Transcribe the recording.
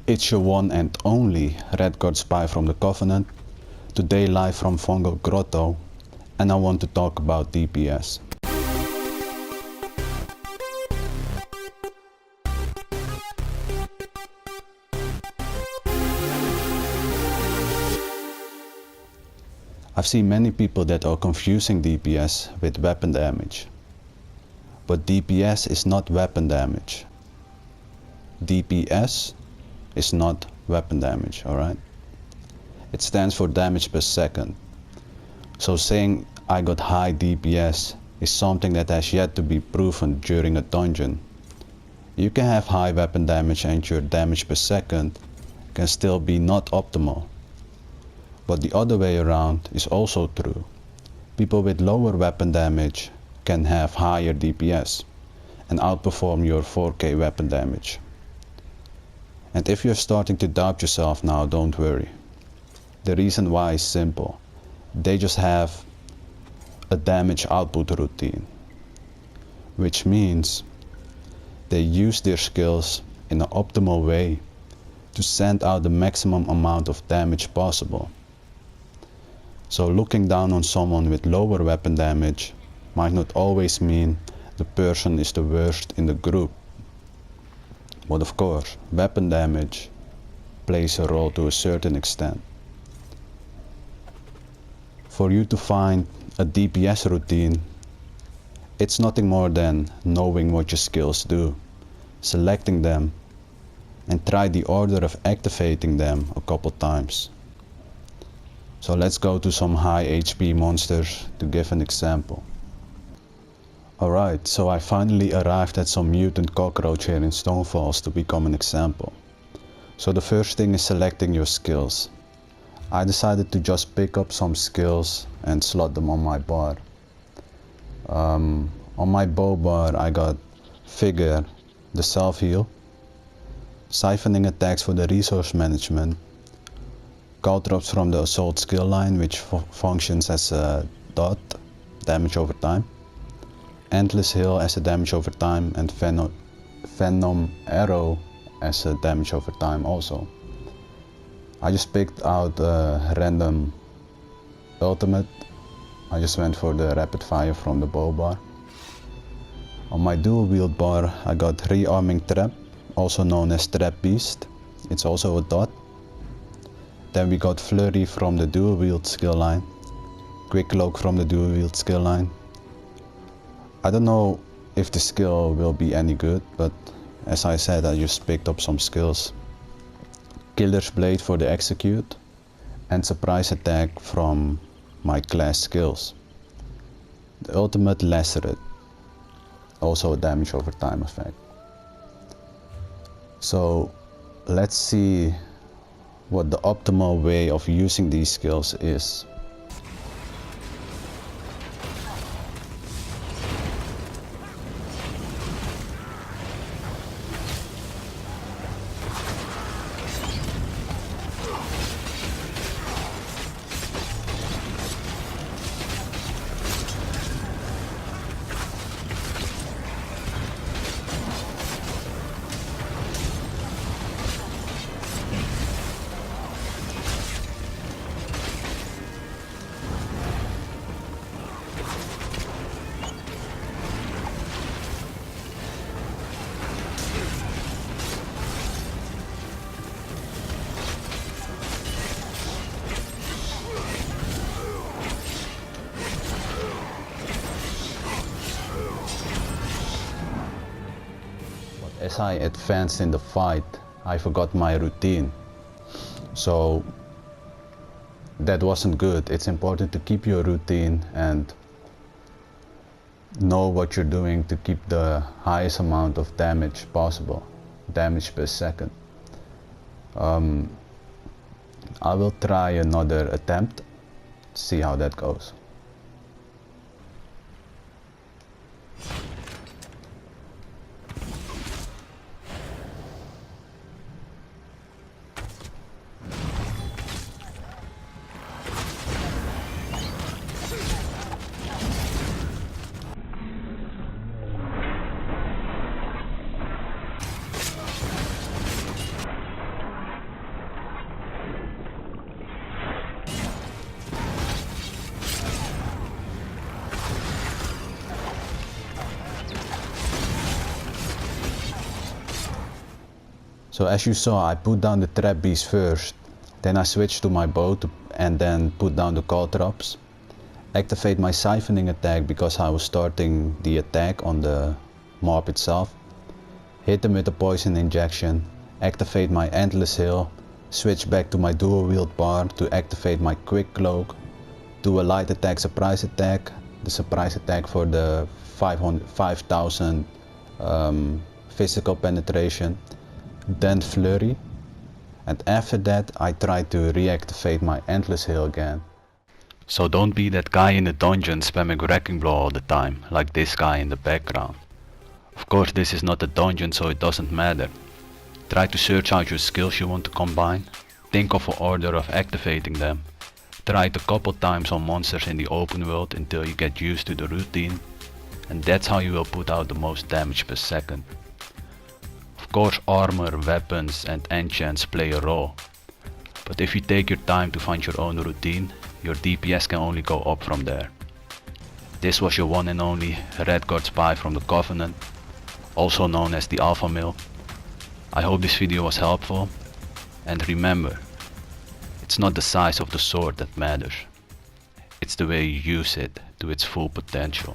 It's your one and only Red Guard Spy from the Covenant, today live from Fungal Grotto, and I want to talk about DPS. I've seen many people that are confusing DPS with weapon damage. But DPS is not weapon damage. DPS is not weapon damage, alright? It stands for damage per second. So saying I got high DPS is something that has yet to be proven during a dungeon. You can have high weapon damage and your damage per second can still be not optimal. But the other way around is also true. People with lower weapon damage can have higher DPS and outperform your 4K weapon damage. And if you're starting to doubt yourself now, don't worry. The reason why is simple. They just have a damage output routine, which means they use their skills in an optimal way to send out the maximum amount of damage possible. So looking down on someone with lower weapon damage might not always mean the person is the worst in the group. But of course, weapon damage plays a role to a certain extent. For you to find a DPS routine, it's nothing more than knowing what your skills do, selecting them, and try the order of activating them a couple times. So let's go to some high HP monsters to give an example. Alright, so I finally arrived at some mutant cockroach here in Stonefalls to become an example. So the first thing is selecting your skills. I decided to just pick up some skills and slot them on my bar. On my bow bar I got Figure, the self-heal, siphoning attacks for the resource management, call drops from the assault skill line which functions as a dot, damage over time, Endless Heal as a damage over time, and Venom Arrow as a damage over time also. I just picked out a random ultimate. I just went for the rapid fire from the bow bar. On my dual wield bar I got Rearming Trap, also known as Trap Beast. It's also a dot. Then we got Flurry from the dual wield skill line, Quick Cloak from the dual wield skill line. I don't know if the skill will be any good, but as I said, I just picked up some skills. Killer's Blade for the execute, and Surprise Attack from my class skills. The ultimate Lacerate, also a damage over time effect. So let's see what the optimal way of using these skills is. As I advanced in the fight, I forgot my routine. So that wasn't good. It's important to keep your routine and know what you're doing to keep the highest amount of damage possible, damage per second. I will try another attempt, see how that goes. So as you saw, I put down the trap beast first, then I switched to my bow and then put down the caltrops. Activate my siphoning attack because I was starting the attack on the mob itself. Hit them with a poison injection, activate my endless hail, switch back to my dual wield bar to activate my quick cloak, do a light attack surprise attack, the surprise attack for the 5000 physical penetration, then flurry, and after that I try to reactivate my endless hail again. So don't be that guy in the dungeon spamming wrecking blow all the time, like this guy in the background. Of course this is not a dungeon, so it doesn't matter. Try to search out your skills you want to combine, think of an order of activating them, try it a couple times on monsters in the open world until you get used to the routine, and that's how you will put out the most damage per second. Of course armor, weapons and enchants play a role, but if you take your time to find your own routine, your DPS can only go up from there. This was your one and only Redguard spy from the Covenant, also known as the Alpha Male. I hope this video was helpful, and remember, it's not the size of the sword that matters, it's the way you use it to its full potential.